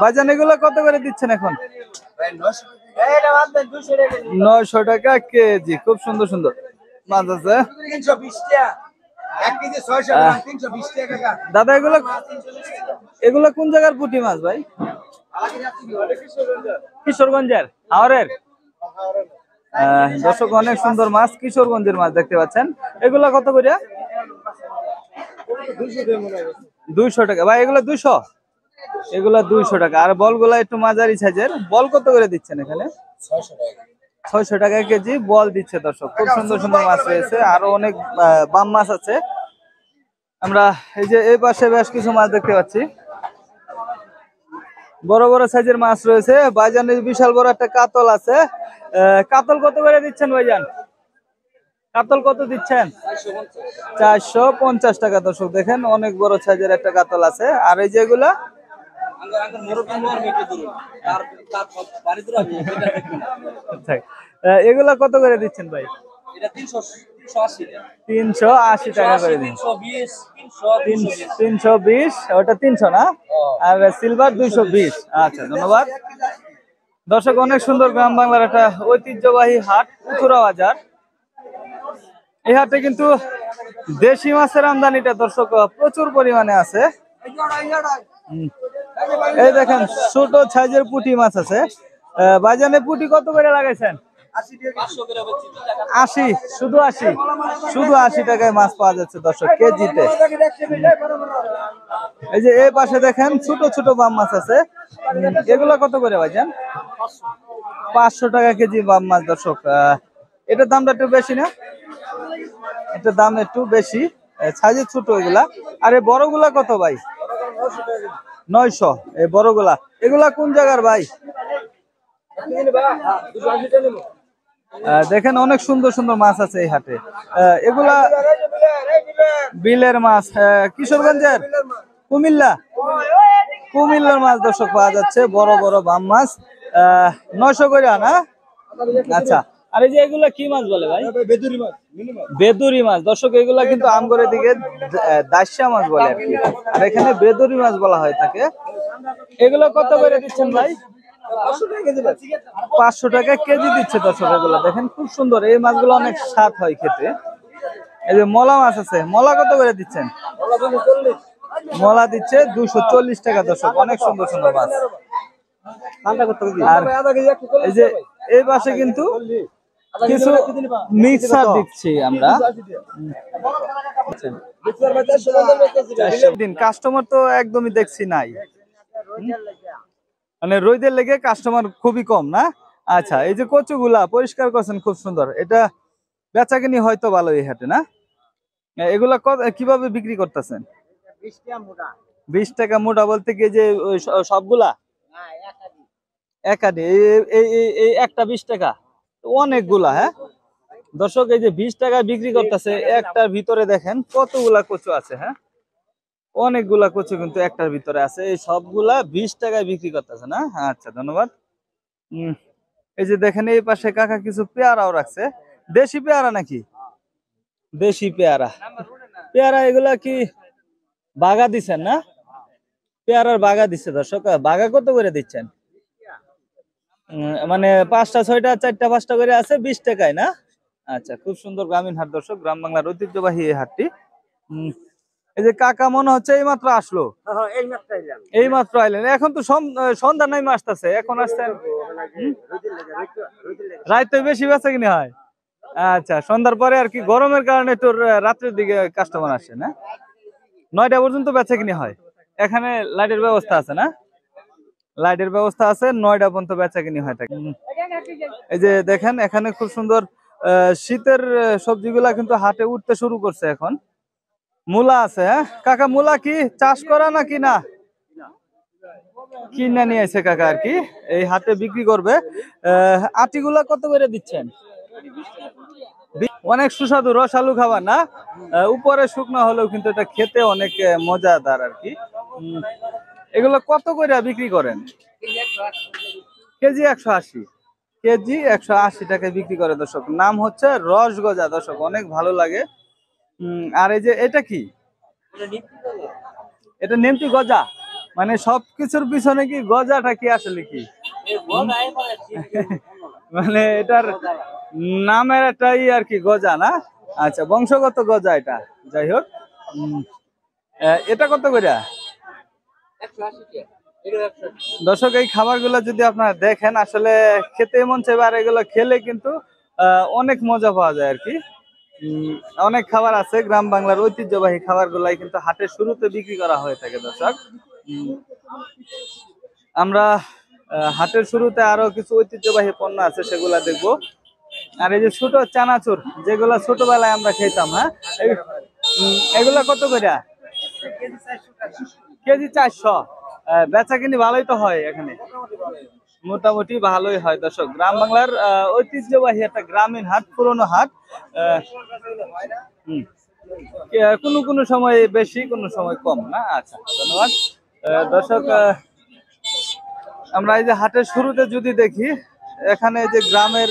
ভাইজান এগুলো কত করে দিচ্ছেন এখন? 900 টাকা কেজি। খুব সুন্দর সুন্দর মাছ আছে। দাদা এগুলো এগুলো কোন জায়গার পুঁটি মাছ ভাই? কিশোরগঞ্জের হাওরের। দর্শক অনেক সুন্দর মাছ, কিশোরগঞ্জের মাছ দেখতে পাচ্ছেন। এগুলা কত করে? 200 টাকা ভাই। এগুলো 200, এগুলা 200 টাকা। আর বলগুলা একটু মাঝারি সাইজের। বল কত করে দিচ্ছেন এখানে? 600 টাকা কেজি বল দিচ্ছে দর্শক। খুব সুন্দর সুন্দর মাছ রয়েছে, আরো অনেক বাম মাছ আছে। আমরা এই যে এই পাশে বেশ কিছু মাছ দেখতে পাচ্ছি, বড় বড় সাইজের মাছ রয়েছে। ভাইজানের বিশাল বড় একটা কাতল আছে। কাতল কত করে দিচ্ছেন ভাইজান? কাতল কত দিচ্ছেন? 450 টাকা। দর্শক দেখেন অনেক বড় সাইজের একটা কাতল আছে। আর এই যেগুলা এগুলা কত করে দিচ্ছেন ভাই? 380 টাকা করে দিন। 320, ওটা 300 না? আর সিলভার 220। আচ্ছা ধন্যবাদ। দর্শক অনেক সুন্দর গ্রাম বাংলার একটা ঐতিহ্যবাহী হাট উত্তরা বাজার। এই হাটে কিন্তু দেশি মাছের আমদানিটা দর্শক প্রচুর পরিমাণে আছে। এই দেখেন ছোট সাইজের পুঁটি মাছ আছে। বাজারে পুঁটি কত করে লাগাইছেন? 80, শুধু 80, শুধু 80 টাকায় মাছ পাওয়া যাচ্ছে দর্শক কেজিতে। এই যে এই পাশে দেখেন ছোট ছোট বাম মাছ আছে। এগুলা কত করে ভাইজান? 500 টাকা কেজি বাম মাছ দর্শক। এটার দামটা একটু বেশি না? এটার দাম একটু বেশি, সাইজে ছোট এগুলা। আর এই বড়গুলা কত ভাই? 900 এই বড়গুলা। এগুলা কোন জায়গার ভাই? দেখেন অনেক সুন্দর সুন্দর মাছ আছে এই হাটে। এগুলা বিলের মাছ। কিশোরগঞ্জের? কুমিল্লা, কুমিল্লার মাছ দর্শক পাওয়া যাচ্ছে, বড় বড় বাম মাছ। 900 করে না? আচ্ছা। আর এই যে এগুলা কি মাছ বলে ভাই? বেদুরি মাছ। বেদুরি মাছ দর্শক। এগুলা কিন্তু আমগরের দিকে দাস্যা মাছ বলে আর কি, আর এখানে বেদুরি মাছ বলা হয় থাকে। এগুলো কত করে দিচ্ছেন ভাই? 500 টাকা কেজি দিচ্ছে দর্শক। এগুলো দেখেন খুব সুন্দর, এই মাছগুলো অনেক স্বাদ হয় খেতে। এই যে মলা মাছ আছে, মলা কত করে দিচ্ছেন? মলা দিচ্ছে 240 টাকা দর্শক। অনেক সুন্দর সুন্দর মাছ। আর এই যে এই পাশে কিন্তু কিছু মিক্সার দিচ্ছি আমরা। দিন কাস্টমার তো একদমই দেখছি নাই, মানে রোদের লেগে কাস্টমার খুবই কম না? আচ্ছা। এই যে কচুগুলা পরিষ্কার করছেন খুব সুন্দর, এটা বেচাকিনি হয়তো ভালো এই হাটে না? এগুলা কিভাবে বিক্রি করতেছেন? 20 টাকা মোটা বলতে কি যে সবগুলা একাডি? এই একটা 20 টাকা, অনেকগুলা। হ্যাঁ দর্শক, এই যে 20 টাকা বিক্রি করতেছে, একটার ভিতরে দেখেন কতগুলা কচু আছে। হ্যাঁ অনেকগুলা কচু কিন্তু একটার ভিতরে আছে। এই সবগুলা 20 টাকায় বিক্রি করতেছে না? আচ্ছা ধন্যবাদ। এই যে দেখেন এই পাশে কাকা কিছু পেয়ারাও রাখছে। দেশি পেয়ারা নাকি? দেশি পেয়ারা। পেয়ারা এগুলা কি বাগা দিচ্ছেন না? পেয়ারার বাগা দিচ্ছে দর্শক। বাগা কত করে দিচ্ছেন? মানে 5টা 6টা 4টা 5টা করে আছে 20 টাকায় না? আচ্ছা। খুব সুন্দর গ্রামীণ হাট দর্শক, গ্রাম বাংলার ঐতিহ্যবাহী এই হাটটি। এই যে কাকা মনে হচ্ছে এই মাত্র আসলো। এই মাত্র আইলেন? এখন তো সন্ধ্যা নাই আসতেছে, এখন আসছেন? রাতে বেশি বেচা কিনে হয়? আচ্ছা, সন্ধ্যার পরে আর কি গরমের কারণে তোর রাত্রের দিকে কাস্টমার আসে না? 9টা পর্যন্ত বেচা কিনে হয়। এখানে লাইটের ব্যবস্থা আছে না? লাইটের ব্যবস্থা আছে, 9টা পর্যন্ত বেচা কিনে হয় থাকে। এই যে দেখেন এখানে খুব সুন্দর শীতের সবজিগুলা কিন্তু হাটে উঠতে শুরু করছে এখন। মূলা আছে। হ্যাঁ কাকা, মূলা কি চাষ করা নাকি না? কিনে নিয়ে এসে কাকা আর কি এই হাটে বিক্রি করবে। আটিগুলা কত করে দিচ্ছেন? অনেক সুস্বাদু রসালু খাবার না? উপরে শুকনো হলেও কিন্তু এটা খেতে অনেক মজাদার আর কি। এগুলো কত করে বিক্রি করেন? কেজি 180। কেজি 180 টাকায় বিক্রি করে দর্শক। নাম হচ্ছে রসগজা দর্শক, অনেক ভালো লাগে। আর এই যে এটা কি? এটা নেমটি গজা। মানে সবকিছুর পিছনে কি গজাটা কি আসলে কি? মানে এটার নামের একটাই আর কি গজা না? আচ্ছা, বংশগত গজা এটা। যাই হোক, এটা কত করে? দর্শক, এই খাবারগুলো যদি আপনারা দেখেন আসলে খেতে মন চাইবে, আর এগুলো খেলে কিন্তু অনেক মজা পাওয়া যায় আর কি। অনেক খাবার আছে, গ্রাম বাংলার ঐতিহ্যবাহী খাবার গুলাই কিন্তু হাটের শুরুতে বিক্রি করা হয়ে থাকে দর্শক। আমরা হাটের শুরুতে আরো কিছু ঐতিহ্যবাহী পণ্য আছে, সেগুলা দেখবো। আর এই যে ছোট চানাচুর, যেগুলা ছোটবেলায় আমরা খেতাম, হ্যাঁ, এগুলা কত করে? কেজি 400। বেচা কিনি ভালোই তো হয় এখানে? মোটামুটি ভালোই হয় দর্শক। গ্রাম বাংলার ঐতিহ্যবাহী একটা গ্রামীণ হাট, পুরনো হাট। কোনো কোনো সময় বেশি, কোনো সময় কম না। আচ্ছা, ধন্যবাদ দর্শক। আমরা এই যে হাটের শুরুতে যদি দেখি, এখানে যে গ্রামের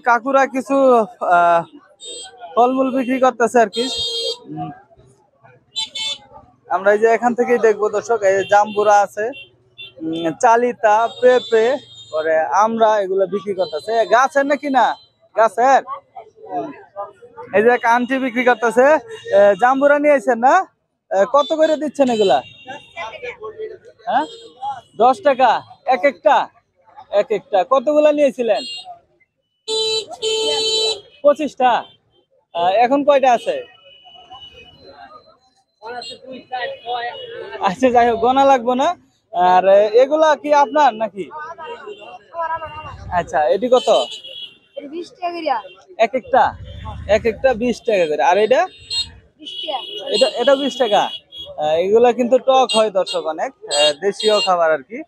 কাকুরা কিছু ফলমূল বিক্রি করতেছে আর কি। আমরা এই যে এখান থেকেই দেখবো দর্শক, এই জাম্বুরা আছে, চালিতা, পেঁপে, পরে আমরা এগুলো বিক্রি করতেছে। গাছের নাকি না? গাছের। এই যে আন্টি বিক্রি করতেছে জাম্বুরা নিয়েছেন না? কত করে দিচ্ছেন এগুলা? হ্যাঁ, 10 টাকা এক একটা। এক একটা কতগুলা নিয়েছিলেন? 25টা। এখন কয়টা আছে? আচ্ছা, যাই হোক, গোনা লাগবো না। আর এগুলা কি আপনার নাকি? আচ্ছা, এটি কত? এক একটা। এক একটা 20 টাকা করে। আর এটা? এটা 20 টাকা। এগুলা কিন্তু টক হয় দর্শক, অনেক দেশীয় খাবার আর কি।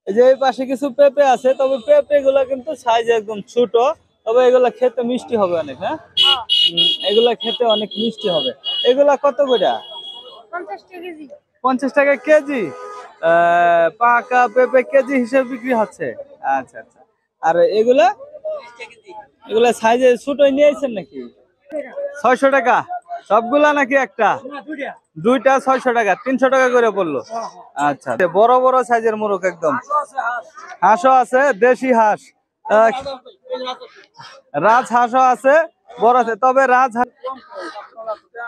এই যে এই পাশে কিছু পেঁপে আছে, তবে পেঁপে গুলা কিন্তু সাইজ একদম ছোট, তবে এগুলা খেতে মিষ্টি হবে অনেক। হ্যাঁ, এগুলা খেতে অনেক মিষ্টি হবে। এগুলা কত করে? 50 টাকা কেজি। পাকা পেঁপে কেজি হিসেবে বিক্রি হচ্ছে। আচ্ছা আচ্ছা। আর এগুলা? এগুলা সাইজে ছোটই নিয়েছেন নাকি? 600 টাকা সবগুলা নাকি একটা? দুইটা 600 টাকা, 300 টাকা করে পড়লো। আচ্ছা, বড় বড় সাইজের মোরগ একদম। হাঁসও আছে, দেশি হাঁস, রাজ হাঁসও আছে, বড় আছে। তবে রাজ হাঁস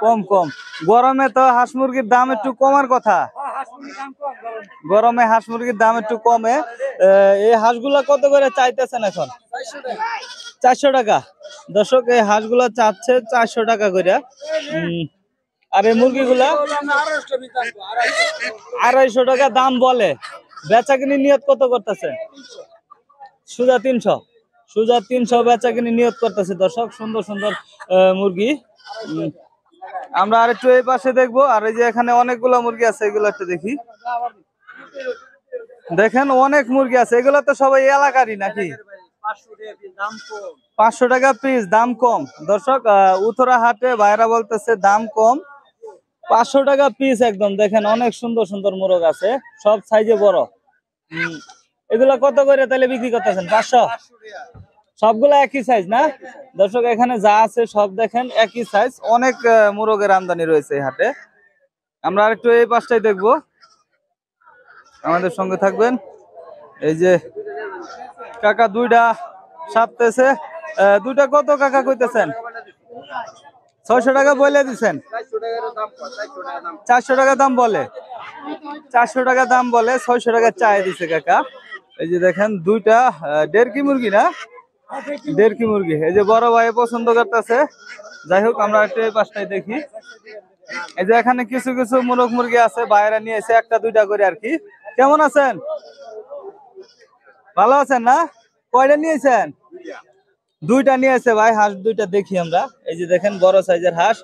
কম কম। গরমে তো হাঁস মুরগির দাম একটু কমার কথা। গরমে হাঁস মুরগির দাম একটু কমে। এই হাঁসগুলা কত করে চাইতেছেন এখন? 400 টাকা। দর্শক, এই হাঁসগুলা চাচ্ছে 400 টাকা করে। আর এই মুরগিগুলা 250 টাকা দাম বলে। বেচা কিনি নিয়ত কত করতেছে? সুজা 300। সুজা 300 বেচা কিনি নিয়ত করতেছে দর্শক। সুন্দর সুন্দর মুরগি। আমরা আর একটু এই পাশে দেখবো। আর এই যে এখানে অনেকগুলো মুরগি আছে, এগুলো একটু দেখি। দেখেন, অনেক মুরগি আছে। এগুলো তো সবাই এলাকারই নাকি? 500 টাকা পিস, দাম কম দর্শক। উত্তরা হাটে ভাইরা বলতেছে দাম কম, 500 টাকা পিস একদম। দেখেন, অনেক সুন্দর সুন্দর মোরগ আছে, সব সাইজে বড়। এগুলা কত করে তাহলে বিক্রি করতেছেন? 500। সবগুলা একই সাইজ না দর্শক? এখানে যা আছে সব দেখেন একই সাইজ। অনেক মোরগের আমদানি রয়েছে এই হাটে। আমরা আরেকটু এই পাশটাই দেখবো, আমাদের সঙ্গে থাকবেন। এই যে কাকা দুইটা সাপতেছে। দুইটা কত কাকা কইতেছেন? 600 টাকা বলে দিচ্ছেন। 400 টাকা দাম বলে। 400 টাকা দাম বলে, 600 টাকা চাই দিছে কাকা। এই যে দেখেন দুইটা দেড়কি মুরগি না? দেড়কি মুরগি। এই যে বড় ভাই পছন্দ করতেছে। যাই হোক, আমরা একটু এই পাশটাই দেখি। এই যে এখানে কিছু কিছু মোরগ মুরগি আছে, বাইরে নিয়েছে একটা দুইটা করে আর কি। কেমন আছেন? ভালো আছেন না? কয়টা নিয়েছেন? দুইটা নিয়েছে ভাই। হাঁস দুইটা দেখি আমরা। এই যে দেখেন বড় সাইজের হাঁস।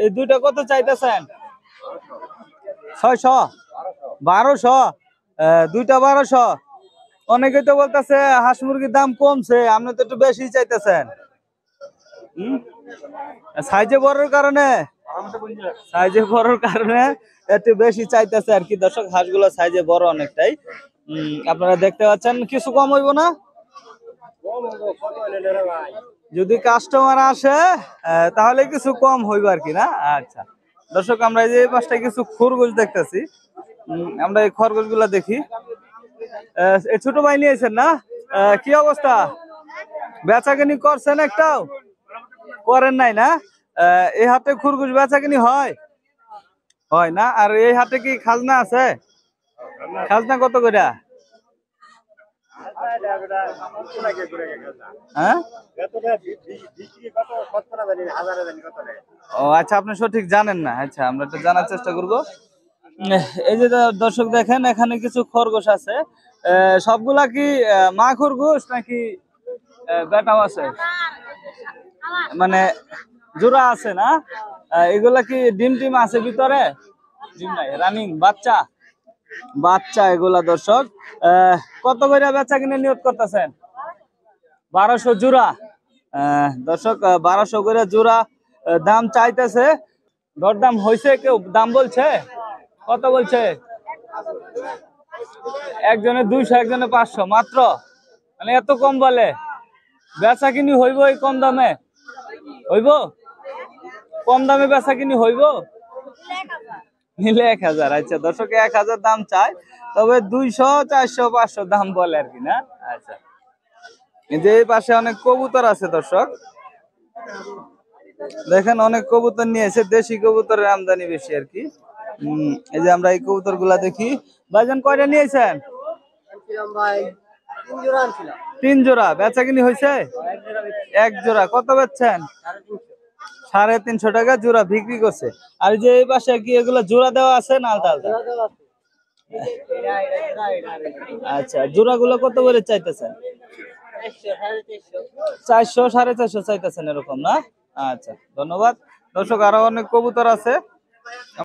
এই দুইটা কত চাইতেছেন? 600, 1200। দুইটা 1200। অনেকেই তো বলতেছে হাঁস মুরগির দাম কমছে, আপনি তো একটু বেশি চাইতেছেন। সাইজে বড়র কারণে, সাইজে বড়র কারণে একটু বেশি চাইতেছে আর কি দর্শক। হাঁসগুলো সাইজে বড় অনেকটাই। আপনারা দেখতে পাচ্ছেন। কিছু কম হইব না? যদি কাস্টমার আসে তাহলে কিছু কম হইব আর কি না? আচ্ছা, দর্শক আমরা এই যে এই পাশটায় কিছু খরগোশ দেখতেছি, আমরা এই খরগোশ গুলা দেখি। এই ছোট ভাই নিয়েছেন না? কি অবস্থা, বেচাকেনি করছেন? একটাও করেন নাই না? এই হাটে খরগোশ বেচাকেনি হয় হয় না? আর এই হাটে কি খাজনা আছে? খাজনা কত করে? হ্যাঁ, ও আচ্ছা, আপনি সঠিক জানেন না। আচ্ছা, আমরা একটু জানার চেষ্টা করব। এই যে দর্শক দেখেন, এখানে কিছু খরগোশ আছে। সবগুলা কি মা খরগোশ নাকি বেটাও আছে? মানে জোড়া আছে না? এগুলা কি ডিম টিম আছে ভিতরে? ডিম নাই, রানিং বাচ্চা বাচ্চা এগুলা দর্শক। কত করে বেচা কিনে নিয়ত করতেছেন? 1200 জোড়া। দর্শক 1200 করে জোড়া দাম চাইতেছে। দরদাম হয়েছে? কেউ দাম বলছে? কত বলছে? একজনে 200, একজনে 500 মাত্র। মানে এত কম বলে? বেচা কিনি হইব এই কম দামে? হইব? কম দামে বেচা কিনি হইব? নিলে 1000। আচ্ছা দর্শক, 1000 দাম চায়, তবে 200, 400, 500 দাম বলে আর কি না? আচ্ছা, এই যে এই পাশে অনেক কবুতর আছে দর্শক, দেখেন অনেক কবুতর নিয়ে এসে, দেশি কবুতরের আমদানি বেশি আর কি। এই যে আমরা এই কবুতর গুলা দেখি। ভাইজান কয়টা নিয়েছেন? 3 জোড়া। বেচা কিনি হয়েছে? 1 জোড়া। কত বেচছেন? 350 টাকা জোড়া বিক্রি করছে। আর যে এই পাশে কি এগুলো জোড়া দেওয়া আছে না আলাদা আলাদা? আচ্ছা, জোড়া গুলো কত করে চাইতেছেন? 400, 450 চাইতেছেন এরকম না? আচ্ছা, ধন্যবাদ দর্শক। আরো অনেক কবুতর আছে।